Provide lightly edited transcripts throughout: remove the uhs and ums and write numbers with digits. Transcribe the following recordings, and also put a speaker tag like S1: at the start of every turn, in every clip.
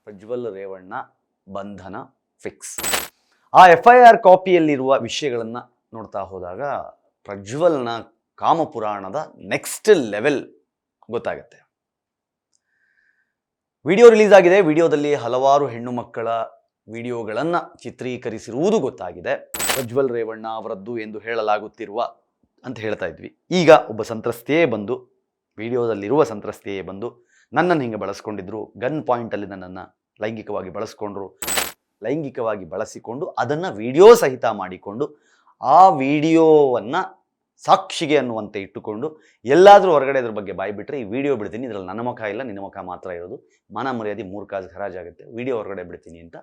S1: ಪ್ರಜ್ವಲ್ ರೇವಣ್ಣ ಬಂಧನ ಫಿಕ್ಸ್. ಆ FIR ಕಾಪಿಯಲ್ಲಿರುವ ವಿಷಯಗಳನ್ನು ನೋಡ್ತಾ ಹೋದಾಗ ಪ್ರಜ್ವಲ್ನ ಕಾಮಪುರಾಣದ ನೆಕ್ಸ್ಟ್ ಲೆವೆಲ್ ಗೊತ್ತಾಗುತ್ತೆ. ವಿಡಿಯೋ ರಿಲೀಸ್ ಆಗಿದೆ. ವಿಡಿಯೋದಲ್ಲಿ ಹಲವಾರು ಹೆಣ್ಣು ಮಕ್ಕಳ ವಿಡಿಯೋಗಳನ್ನು ಚಿತ್ರೀಕರಿಸಿರುವುದು ಗೊತ್ತಾಗಿದೆ. ಪ್ರಜ್ವಲ್ ರೇವಣ್ಣ ಅವರದ್ದು ಎಂದು ಹೇಳಲಾಗುತ್ತಿರುವ ಅಂತ ಹೇಳ್ತಾ ಇದ್ವಿ. ಈಗ ಒಬ್ಬ ಸಂತ್ರಸ್ತೆಯೇ ಬಂದು, ವಿಡಿಯೋದಲ್ಲಿರುವ ಸಂತ್ರಸ್ತೆಯೇ ಬಂದು ನನ್ನನ್ನು ಹಿಂಗೆ ಬಳಸ್ಕೊಂಡಿದ್ರು, ಗನ್ ಪಾಯಿಂಟಲ್ಲಿ ನನ್ನನ್ನು ಲೈಂಗಿಕವಾಗಿ ಬಳಸಿಕೊಂಡು ಅದನ್ನು ವಿಡಿಯೋ ಸಹಿತ ಮಾಡಿಕೊಂಡು ಆ ವಿಡಿಯೋವನ್ನು ಸಾಕ್ಷಿಗೆ ಅನ್ನುವಂತೆ ಇಟ್ಟುಕೊಂಡು ಎಲ್ಲಾದರೂ ಹೊರಗಡೆ ಅದ್ರ ಬಗ್ಗೆ ಬಾಯ್ಬಿಟ್ರೆ ಈ ವಿಡಿಯೋ ಬಿಡ್ತೀನಿ, ಇದರಲ್ಲಿ ನನ್ನ ಮುಖ ಇಲ್ಲ, ನಿನ್ನ ಮುಖ ಮಾತ್ರ ಇರೋದು, ಮಾನ ಮರ್ಯಾದೆ 3 ಕಾಸು ಹರಾಜಾಗುತ್ತೆ, ವಿಡಿಯೋ ಹೊರಗಡೆ ಬಿಡ್ತೀನಿ ಅಂತ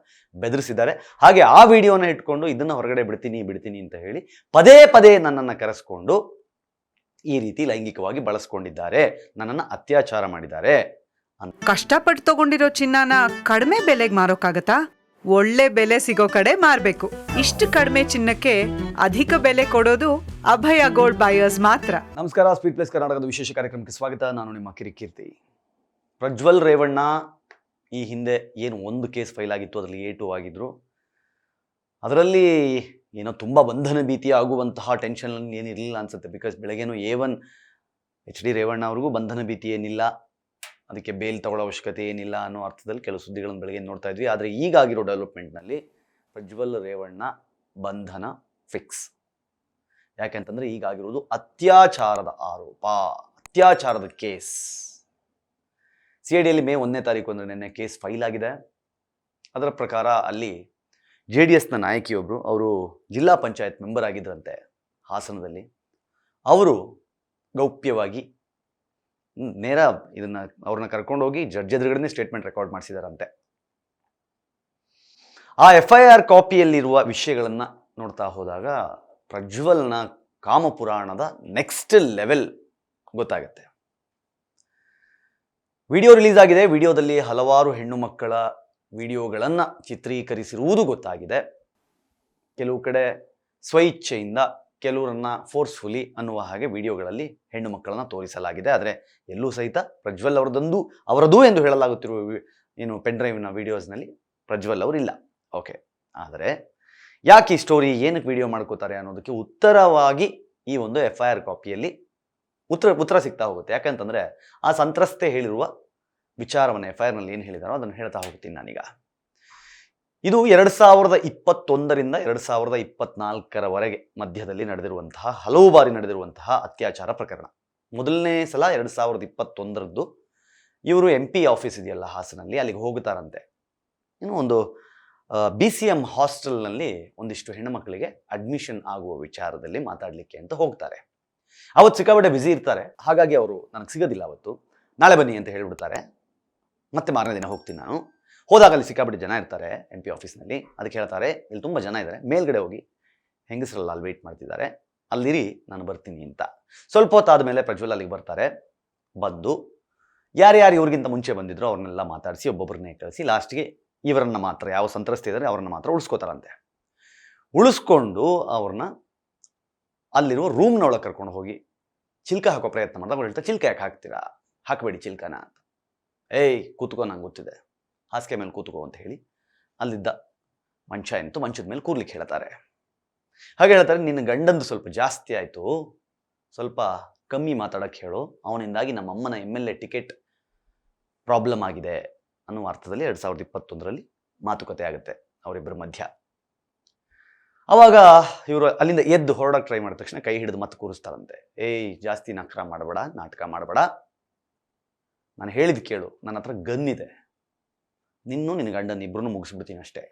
S1: ಬೆದರಿಸಿದ್ದಾರೆ. ಹಾಗೆ ಆ ವಿಡಿಯೋನ ಇಟ್ಕೊಂಡು ಇದನ್ನು ಹೊರಗಡೆ ಬಿಡ್ತೀನಿ ಅಂತ ಹೇಳಿ ಪದೇ ಪದೇ ನನ್ನನ್ನು ಕರೆಸ್ಕೊಂಡು ಈ ರೀತಿ ಲೈಂಗಿಕವಾಗಿ ಬಳಸ್ಕೊಂಡಿದ್ದಾರೆ, ನನ್ನನ್ನು ಅತ್ಯಾಚಾರ ಮಾಡಿದ್ದಾರೆ ಅಂತ.
S2: ಕಷ್ಟಪಟ್ಟು ತಗೊಂಡಿರೋ ಚಿನ್ನನ ಕಡಿಮೆ ಬೆಲೆಗೆ ಮಾರೋಕ್ಕಾಗತ್ತಾ? ಒಳ್ಳೆ ಬೆಲೆ ಸಿಗೋ ಕಡೆ ಮಾರ್ಬೇಕು. ಇಷ್ಟು ಕಡಿಮೆ ಚಿನ್ನಕ್ಕೆ ಅಧಿಕ ಬೆಲೆ ಕೊಡೋದು ಅಭಯ ಗೋಲ್ಡ್ ಬಯರ್ಸ್ ಮಾತ್ರ.
S1: ನಮಸ್ಕಾರ, ಸ್ಪೀಡ್ ಪ್ಲೇಸ್ ಕರ್ನಾಟಕದ ವಿಶೇಷ ಕಾರ್ಯಕ್ರಮಕ್ಕೆ ಸ್ವಾಗತ. ನಾನು ನಿಮ್ಮ ಕಿರಿಕೀರ್ತಿ. ಪ್ರಜ್ವಲ್ ರೇವಣ್ಣ ಈ ಹಿಂದೆ ಏನು ಒಂದು ಕೇಸ್ ಫೈಲ್ ಆಗಿತ್ತು, ಅದರಲ್ಲಿ A2 ಆಗಿದ್ರು. ಅದರಲ್ಲಿ ಏನೋ ತುಂಬ ಬಂಧನ ಭೀತಿ ಆಗುವಂತಹ ಟೆನ್ಷನ್ ಏನಿರಲಿಲ್ಲ ಅನ್ಸುತ್ತೆ. ಬಿಕಾಸ್ ಬೆಳಗ್ಗೆನೂ A1 HD ರೇವಣ್ಣ ಅವ್ರಿಗೂ ಬಂಧನ ಭೀತಿ ಏನಿಲ್ಲ, ಅದಕ್ಕೆ ಬೇಲ್ ತಗೊಳ್ಳೋ ಅವಶ್ಯಕತೆ ಏನಿಲ್ಲ ಅನ್ನೋ ಅರ್ಥದಲ್ಲಿ ಕೆಲವು ಸುದ್ದಿಗಳನ್ನು ಬೆಳಗ್ಗೆ ನೋಡ್ತಾ ಇದ್ವಿ. ಆದರೆ ಈಗಾಗಿರೋ ಡೆವಲಪ್ಮೆಂಟ್ನಲ್ಲಿ ಪ್ರಜ್ವಲ್ ರೇವಣ್ಣ ಬಂಧನ ಫಿಕ್ಸ್. ಯಾಕೆಂತಂದರೆ ಈಗಾಗಿರೋದು ಅತ್ಯಾಚಾರದ ಆರೋಪ, ಅತ್ಯಾಚಾರದ ಕೇಸ್. CIDಯಲ್ಲಿ ಮೇ 1ನೇ ತಾರೀಕು ಅಂದರೆ ನಿನ್ನೆ ಕೇಸ್ ಫೈಲ್ ಆಗಿದೆ. ಅದರ ಪ್ರಕಾರ ಅಲ್ಲಿ JDSನ ನಾಯಕಿಯೊಬ್ಬರು, ಅವರು ಜಿಲ್ಲಾ ಪಂಚಾಯತ್ ಮೆಂಬರ್ ಆಗಿದ್ರಂತೆ ಹಾಸನದಲ್ಲಿ. ಅವರು ಗೌಪ್ಯವಾಗಿ ನೇರ ಅವ್ರನ್ನ ಕರ್ಕೊಂಡೋಗಿ ಜಡ್ಜ್ ಎದುರುಗಡೆ ಸ್ಟೇಟ್ಮೆಂಟ್ ರೆಕಾರ್ಡ್ ಮಾಡಿಸಿದಾರಂತೆ. ಆ FIR ಕಾಪಿಯಲ್ಲಿರುವ ವಿಷಯಗಳನ್ನು ನೋಡ್ತಾ ಹೋದಾಗ ಪ್ರಜ್ವಲ್ನ ಕಾಮಪುರಾಣದ ನೆಕ್ಸ್ಟ್ ಲೆವೆಲ್ ಗೊತ್ತಾಗುತ್ತೆ. ವಿಡಿಯೋ ರಿಲೀಸ್ ಆಗಿದೆ. ವಿಡಿಯೋದಲ್ಲಿ ಹಲವಾರು ಹೆಣ್ಣು ಮಕ್ಕಳ ವಿಡಿಯೋಗಳನ್ನು ಚಿತ್ರೀಕರಿಸಿರುವುದು ಗೊತ್ತಾಗಿದೆ. ಕೆಲವು ಕಡೆ ಸ್ವಇಚ್ಛೆಯಿಂದ, ಕೆಲವರನ್ನ ಫೋರ್ಸ್ಫುಲಿ ಅನ್ನುವ ಹಾಗೆ ವಿಡಿಯೋಗಳಲ್ಲಿ ಹೆಣ್ಣು ಮಕ್ಕಳನ್ನ ತೋರಿಸಲಾಗಿದೆ. ಆದರೆ ಎಲ್ಲೂ ಸಹಿತ ಪ್ರಜ್ವಲ್ ಅವರದು ಎಂದು ಹೇಳಲಾಗುತ್ತಿರುವ ಏನು ಪೆನ್ಡ್ರೈವ್ನ ವಿಡಿಯೋಸ್ನಲ್ಲಿ ಪ್ರಜ್ವಲ್ ಅವರಿಲ್ಲ. ಓಕೆ, ಆದರೆ ಯಾಕೆ ಈ ಸ್ಟೋರಿ, ಏನಕ್ಕೆ ವಿಡಿಯೋ ಮಾಡ್ಕೋತಾರೆ ಅನ್ನೋದಕ್ಕೆ ಉತ್ತರವಾಗಿ ಈ ಒಂದು FIR ಕಾಪಿಯಲ್ಲಿ ಉತ್ತರ ಸಿಗ್ತಾ ಹೋಗುತ್ತೆ. ಯಾಕಂತಂದರೆ ಆ ಸಂತ್ರಸ್ತೆ ಹೇಳಿರುವ ವಿಚಾರವನ್ನು FIRನಲ್ಲಿ ಏನು ಹೇಳಿದಾರೋ ಅದನ್ನು ಹೇಳ್ತಾ ಹೋಗ್ತೀನಿ ನಾನೀಗ. ಇದು 2021ರಿಂದ 2024ರವರೆಗೆ ಮಧ್ಯದಲ್ಲಿ ನಡೆದಿರುವಂತಹ, ಹಲವು ಬಾರಿ ನಡೆದಿರುವಂತಹ ಅತ್ಯಾಚಾರ ಪ್ರಕರಣ. ಮೊದಲನೇ ಸಲ 2021ರದ್ದು. ಇವರು MP ಆಫೀಸ್ ಇದೆಯಲ್ಲ ಹಾಸನಲ್ಲಿ, ಅಲ್ಲಿಗೆ ಹೋಗ್ತಾರಂತೆ. ಇನ್ನು ಒಂದು BCM ಹಾಸ್ಟೆಲ್ನಲ್ಲಿ ಒಂದಿಷ್ಟು ಹೆಣ್ಣುಮಕ್ಕಳಿಗೆ ಅಡ್ಮಿಷನ್ ಆಗುವ ವಿಚಾರದಲ್ಲಿ ಮಾತಾಡಲಿಕ್ಕೆ ಅಂತ ಹೋಗ್ತಾರೆ. ಅವತ್ತು ಸಿಕ್ಕಾಪಟ್ಟೆ ಬ್ಯುಸಿ ಇರ್ತಾರೆ. ಹಾಗಾಗಿ ಅವರು ನನಗೆ ಸಿಗೋದಿಲ್ಲ, ಅವತ್ತು ನಾಳೆ ಬನ್ನಿ ಅಂತ ಹೇಳಿಬಿಡ್ತಾರೆ. ಮತ್ತೆ ಮಾರನೇ ದಿನ ಹೋಗ್ತೀನಿ ನಾನು. ಹೋದಾಗ ಅಲ್ಲಿ ಸಿಕ್ಕಾಪಟ್ಟೆ ಜನ ಇರ್ತಾರೆ MP ಆಫೀಸ್ನಲ್ಲಿ. ಅದಕ್ಕೆ ಹೇಳ್ತಾರೆ, ಇಲ್ಲಿ ತುಂಬ ಜನ ಇದ್ದಾರೆ, ಮೇಲ್ಗಡೆ ಹೋಗಿ ಹೆಂಗಸರಲ್ಲ ಅಲ್ಲಿ ವೆಯ್ಟ್ ಮಾಡ್ತಿದ್ದಾರೆ, ಅಲ್ಲಿರಿ, ನಾನು ಬರ್ತೀನಿ ಅಂತ. ಸ್ವಲ್ಪ ಹೊತ್ತಾದ ಮೇಲೆ ಪ್ರಜ್ವಲ್ ಅಲ್ಲಿಗೆ ಬರ್ತಾರೆ. ಬಂದು ಯಾರ್ಯಾರು ಇವ್ರಿಗಿಂತ ಮುಂಚೆ ಬಂದಿದ್ರು ಅವ್ರನ್ನೆಲ್ಲ ಮಾತಾಡಿಸಿ ಒಬ್ಬೊಬ್ಬರನ್ನೇ ಕಳಿಸಿ ಲಾಸ್ಟ್ಗೆ ಇವರನ್ನು ಮಾತ್ರ, ಯಾವ ಸಂತ್ರಸ್ತೆ ಇದ್ದಾರೆ ಅವ್ರನ್ನ ಮಾತ್ರ ಉಳಿಸ್ಕೋತಾರಂತೆ. ಉಳಿಸ್ಕೊಂಡು ಅವ್ರನ್ನ ಅಲ್ಲಿರುವ ರೂಮ್ನೊಳಗೆ ಕರ್ಕೊಂಡು ಹೋಗಿ ಚಿಲ್ಕ ಹಾಕೋ ಪ್ರಯತ್ನ ಮಾಡಿದಾಗ ಅವ್ರು ಹೇಳ್ತಾರೆ, ಚಿಲ್ಕ ಯಾಕೆ ಹಾಕ್ತೀರಾ, ಹಾಕಬೇಡಿ ಚಿಲ್ಕನ ಅಂತ. ಏಯ್ ಕೂತ್ಕೋ, ನಂಗೆ ಗೊತ್ತಿದೆ, ಹಾಸಿಗೆ ಮೇಲೆ ಕೂತ್ಕೋ ಅಂತ ಹೇಳಿ ಅಲ್ಲಿದ್ದ ಮಂಚದ ಮೇಲೆ ಕೂರ್ಲಿಕ್ಕೆ ಹೇಳ್ತಾರೆ. ಹಾಗೆ ಹೇಳ್ತಾರೆ, ನಿನ್ನ ಗಂಡಂದು ಸ್ವಲ್ಪ ಜಾಸ್ತಿ ಆಯಿತು, ಸ್ವಲ್ಪ ಕಮ್ಮಿ ಮಾತಾಡೋಕ್ಕೆ ಹೇಳು, ಅವನಿಂದಾಗಿ ನಮ್ಮಮ್ಮನ MLA ಟಿಕೆಟ್ ಪ್ರಾಬ್ಲಮ್ ಆಗಿದೆ ಅನ್ನುವ ಅರ್ಥದಲ್ಲಿ 2021ರಲ್ಲಿ ಮಾತುಕತೆ ಆಗುತ್ತೆ ಅವರಿಬ್ಬರ ಮಧ್ಯ. ಆವಾಗ ಇವರು ಅಲ್ಲಿಂದ ಎದ್ದು ಹೊರಡಕ್ಕೆ ಟ್ರೈ ಮಾಡಿದ ತಕ್ಷಣ ಕೈ ಹಿಡಿದು ಮತ್ತೆ ಕೂರಿಸ್ತಾರಂತೆ. ಏಯ್, ಜಾಸ್ತಿ ನಖರ ಮಾಡಬೇಡ, ನಾಟಕ ಮಾಡಬೇಡ, ನಾನು ಹೇಳಿದ್ದು ಕೇಳು, ನನ್ನ ಹತ್ರ ಗನ್ ಇದೆ, ನಿನ್ನ ಗಂಡನ ಇಬ್ಬರನ್ನು ಮುಗಿಸ್ಬಿಡ್ತೀನಿ ಅಷ್ಟೇ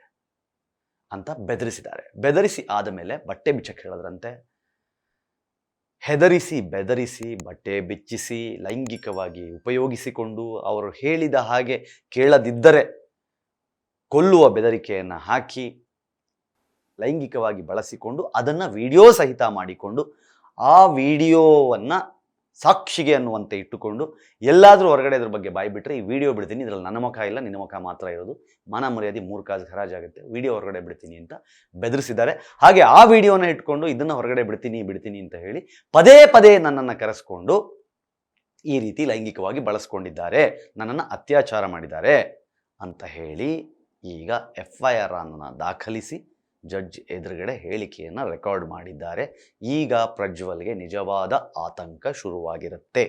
S1: ಅಂತ ಬೆದರಿಸಿದ್ದಾರೆ. ಬೆದರಿಸಿ ಆದ ಮೇಲೆ ಬಟ್ಟೆ ಬಿಚ್ಚಕ್ಕೆ ಹೇಳಿದ್ರಂತೆ. ಹೆದರಿಸಿ, ಬೆದರಿಸಿ, ಬಟ್ಟೆ ಬಿಚ್ಚಿಸಿ, ಲೈಂಗಿಕವಾಗಿ ಉಪಯೋಗಿಸಿಕೊಂಡು, ಅವರು ಹೇಳಿದ ಹಾಗೆ ಕೇಳದಿದ್ದರೆ ಕೊಲ್ಲುವ ಬೆದರಿಕೆಯನ್ನು ಹಾಕಿ ಲೈಂಗಿಕವಾಗಿ ಬಳಸಿಕೊಂಡು ಅದನ್ನು ವಿಡಿಯೋ ಸಹಿತ ಮಾಡಿಕೊಂಡು ಆ ವಿಡಿಯೋವನ್ನು ಸಾಕ್ಷಿಗೆ ಅನ್ನುವಂತೆ ಇಟ್ಟುಕೊಂಡು ಎಲ್ಲಾದರೂ ಹೊರಗಡೆ ಅದ್ರ ಬಗ್ಗೆ ಬಾಯ್ಬಿಟ್ರೆ ಈ ವಿಡಿಯೋ ಬಿಡ್ತೀನಿ, ಇದರಲ್ಲಿ ನನ್ನ ಮುಖ ಇಲ್ಲ, ನಿನ್ನ ಮುಖ ಮಾತ್ರ ಇರೋದು, ಮಾನ ಮರ್ಯಾದೆ 3 ಕಾಸು ಹರಾಜಾಗುತ್ತೆ, ವಿಡಿಯೋ ಹೊರಗಡೆ ಬಿಡ್ತೀನಿ ಅಂತ ಬೆದರಿಸಿದ್ದಾರೆ. ಹಾಗೆ ಆ ವಿಡಿಯೋನ ಇಟ್ಕೊಂಡು ಇದನ್ನು ಹೊರಗಡೆ ಬಿಡ್ತೀನಿ ಅಂತ ಹೇಳಿ ಪದೇ ಪದೇ ನನ್ನನ್ನು ಕರೆಸ್ಕೊಂಡು ಈ ರೀತಿ ಲೈಂಗಿಕವಾಗಿ ಬಳಸ್ಕೊಂಡಿದ್ದಾರೆ, ನನ್ನನ್ನು ಅತ್ಯಾಚಾರ ಮಾಡಿದ್ದಾರೆ ಅಂತ ಹೇಳಿ ಈಗ FIR ಅನ್ನು ದಾಖಲಿಸಿ ಜಡ್ಜ್ ಎದುರುಗಡೆ ಹೇಳಿಕೆಯನ್ನು ರೆಕಾರ್ಡ್ ಮಾಡಿದ್ದಾರೆ. ಈಗ ಪ್ರಜ್ವಲ್ಗೆ ನಿಜವಾದ ಆತಂಕ ಶುರುವಾಗಿರುತ್ತೆ.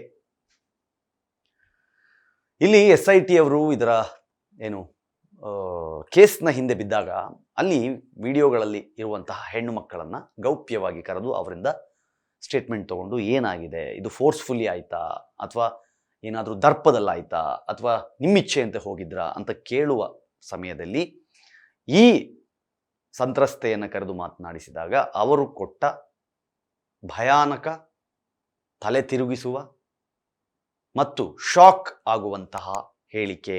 S1: ಇಲ್ಲಿ SIT ಅವರು ಇದರ ಏನು ಕೇಸ್ನ ಹಿಂದೆ ಬಿದ್ದಾಗ ಅಲ್ಲಿ ವಿಡಿಯೋಗಳಲ್ಲಿ ಇರುವಂತಹ ಹೆಣ್ಣು ಮಕ್ಕಳನ್ನು ಗೌಪ್ಯವಾಗಿ ಕರೆದು ಅವರಿಂದ ಸ್ಟೇಟ್ಮೆಂಟ್ ತಗೊಂಡು ಏನಾಗಿದೆ, ಇದು ಫೋರ್ಸ್ಫುಲಿ ಆಯ್ತಾ ಅಥವಾ ಏನಾದರೂ ದರ್ಪದಲ್ಲಾಯ್ತಾ ಅಥವಾ ನಿಮ್ಮಿಚ್ಛೆಯಂತೆ ಹೋಗಿದ್ರಾ ಅಂತ ಕೇಳುವ ಸಮಯದಲ್ಲಿ ಈ ಸಂತ್ರಸ್ತೆಯನ್ನು ಕರೆದು ಮಾತನಾಡಿಸಿದಾಗ ಅವರು ಕೊಟ್ಟ ಭಯಾನಕ, ತಲೆ ತಿರುಗಿಸುವ ಮತ್ತು ಶಾಕ್ ಆಗುವಂತಹ ಹೇಳಿಕೆ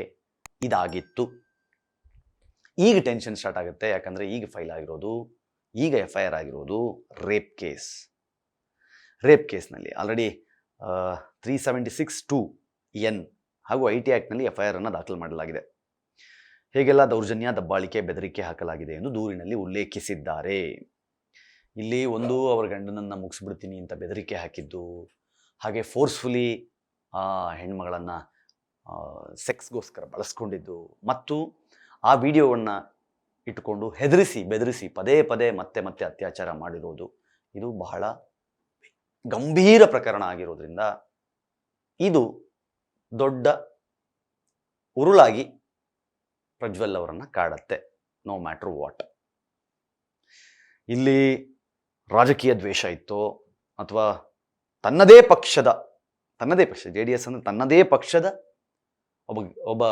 S1: ಇದಾಗಿತ್ತು. ಈಗ ಟೆನ್ಷನ್ ಸ್ಟಾರ್ಟ್ ಆಗುತ್ತೆ. ಯಾಕಂದರೆ ಈಗ ಫೈಲ್ ಆಗಿರೋದು, ಈಗ FIR ಆಗಿರೋದು ರೇಪ್ ಕೇಸ್ನಲ್ಲಿ ಆಲ್ರೆಡಿ 376(2)N ಹಾಗೂ IT ಆ್ಯಕ್ಟ್ನಲ್ಲಿ FIR ಅನ್ನು ದಾಖಲು ಮಾಡಲಾಗಿದೆ. ಹೇಗೆಲ್ಲ ದೌರ್ಜನ್ಯ, ದಬ್ಬಾಳಿಕೆ, ಬೆದರಿಕೆ ಹಾಕಲಾಗಿದೆ ಎಂದು ದೂರಿನಲ್ಲಿ ಉಲ್ಲೇಖಿಸಿದ್ದಾರೆ. ಇಲ್ಲಿ ಒಂದು ಅವರ ಗಂಡನನ್ನು ಮುಗಿಸ್ಬಿಡ್ತೀನಿ ಅಂತ ಬೆದರಿಕೆ ಹಾಕಿದ್ದು, ಹಾಗೆ ಫೋರ್ಸ್ಫುಲಿ ಹೆಣ್ಮಗಳನ್ನು ಸೆಕ್ಸ್ಗೋಸ್ಕರ ಬಳಸ್ಕೊಂಡಿದ್ದು ಮತ್ತು ಆ ವಿಡಿಯೋವನ್ನು ಇಟ್ಟುಕೊಂಡು ಬೆದರಿಸಿ ಪದೇ ಪದೇ ಮತ್ತೆ ಅತ್ಯಾಚಾರ ಮಾಡಿರೋದು, ಇದು ಬಹಳ ಗಂಭೀರ ಪ್ರಕರಣ ಆಗಿರೋದ್ರಿಂದ ಇದು ದೊಡ್ಡ ಉರುಳಾಗಿ ಪ್ರಜ್ವಲ್ ಅವರನ್ನು ಕಾಡತ್ತೆ, ನೋ ಮ್ಯಾಟರ್ ವಾಟ್. ಇಲ್ಲಿ ರಾಜಕೀಯ ದ್ವೇಷ ಇತ್ತೋ ಅಥವಾ ತನ್ನದೇ ಪಕ್ಷ JDS ಅಂದರೆ ತನ್ನದೇ ಪಕ್ಷದ ಒಬ್ಬ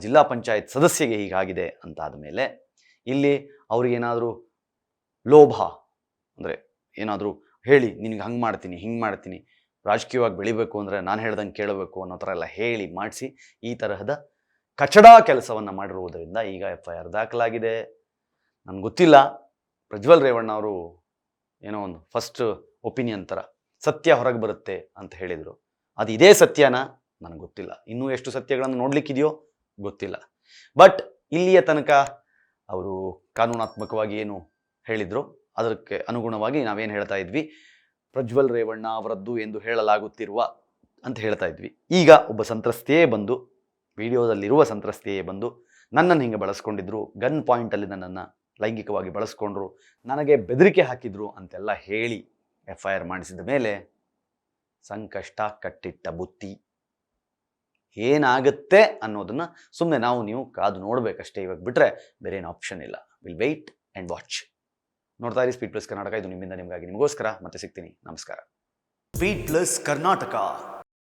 S1: ಜಿಲ್ಲಾ ಪಂಚಾಯತ್ ಸದಸ್ಯಗೆ ಹೀಗಾಗಿದೆ ಅಂತಾದ ಮೇಲೆ ಇಲ್ಲಿ ಅವ್ರಿಗೇನಾದರೂ ಲೋಭ ಅಂದರೆ ಏನಾದರೂ ಹೇಳಿ ನಿನಗೆ ಹಂಗೆ ಮಾಡ್ತೀನಿ ಹಿಂಗೆ ಮಾಡ್ತೀನಿ, ರಾಜಕೀಯವಾಗಿ ಬೆಳಿಬೇಕು ಅಂದರೆ ನಾನು ಹೇಳ್ದಂಗೆ ಕೇಳಬೇಕು ಅನ್ನೋ ಥರ ಎಲ್ಲ ಹೇಳಿ ಮಾಡಿಸಿ ಈ ತರಹದ ಕಚಡಾ ಕೆಲಸವನ್ನು ಮಾಡಿರುವುದರಿಂದ ಈಗ FIR ದಾಖಲಾಗಿದೆ. ನನಗೆ ಗೊತ್ತಿಲ್ಲ, ಪ್ರಜ್ವಲ್ ರೇವಣ್ಣ ಅವರು ಏನೋ ಒಂದು ಫಸ್ಟ್ ಒಪಿನಿಯನ್ ಥರ ಸತ್ಯ ಹೊರಗೆ ಬರುತ್ತೆ ಅಂತ ಹೇಳಿದರು. ಅದು ಇದೇ ಸತ್ಯನಾ ನನಗೆ ಗೊತ್ತಿಲ್ಲ, ಇನ್ನೂ ಎಷ್ಟು ಸತ್ಯಗಳನ್ನು ನೋಡಲಿಕ್ಕಿದೆಯೋ ಗೊತ್ತಿಲ್ಲ. ಬಟ್ ಇಲ್ಲಿಯ ತನಕ ಅವರು ಕಾನೂನಾತ್ಮಕವಾಗಿ ಏನು ಹೇಳಿದ್ರು ಅದಕ್ಕೆ ಅನುಗುಣವಾಗಿ ನಾವೇನು ಹೇಳ್ತಾ ಇದ್ವಿ, ಪ್ರಜ್ವಲ್ ರೇವಣ್ಣ ಅವರದ್ದು ಎಂದು ಹೇಳಲಾಗುತ್ತಿರುವ ಅಂತ ಹೇಳ್ತಾ ಇದ್ವಿ. ಈಗ ಒಬ್ಬ ಸಂತ್ರಸ್ತೆಯೇ ಬಂದು, ವಿಡಿಯೋದಲ್ಲಿರುವ ಸಂತ್ರಸ್ತೆಯೇ ಬಂದು ನನ್ನನ್ನು ಹಿಂಗೆ ಬಳಸ್ಕೊಂಡಿದ್ರು, ಗನ್ ಪಾಯಿಂಟಲ್ಲಿ ನನ್ನನ್ನು ಲೈಂಗಿಕವಾಗಿ ಬಳಸ್ಕೊಂಡ್ರು, ನನಗೆ ಬೆದರಿಕೆ ಹಾಕಿದ್ರು ಅಂತೆಲ್ಲ ಹೇಳಿ FIR ಮಾಡಿಸಿದ ಮೇಲೆ ಸಂಕಷ್ಟ ಕಟ್ಟಿಟ್ಟ ಬುತ್ತಿ ಏನಾಗುತ್ತೆ ಅನ್ನೋದನ್ನು ಸುಮ್ಮನೆ ನೀವು ಕಾದು ನೋಡಬೇಕಷ್ಟೇ. ಇವಾಗ ಬಿಟ್ಟರೆ ಬೇರೆ ಏನು ಆಪ್ಷನ್ ಇಲ್ಲ. Will weight and watch. ನೋಡ್ತಾ ಇರಿ ಸ್ಪೀಡ್ ಪ್ಲಸ್ ಕರ್ನಾಟಕ. ಇದು ನಿಮ್ಮಿಂದ ನಿಮಗಾಗಿ, ನಿಮಗೋಸ್ಕರ. ಮತ್ತೆ ಸಿಗ್ತೀನಿ. ನಮಸ್ಕಾರ. Speed plus Karnataka.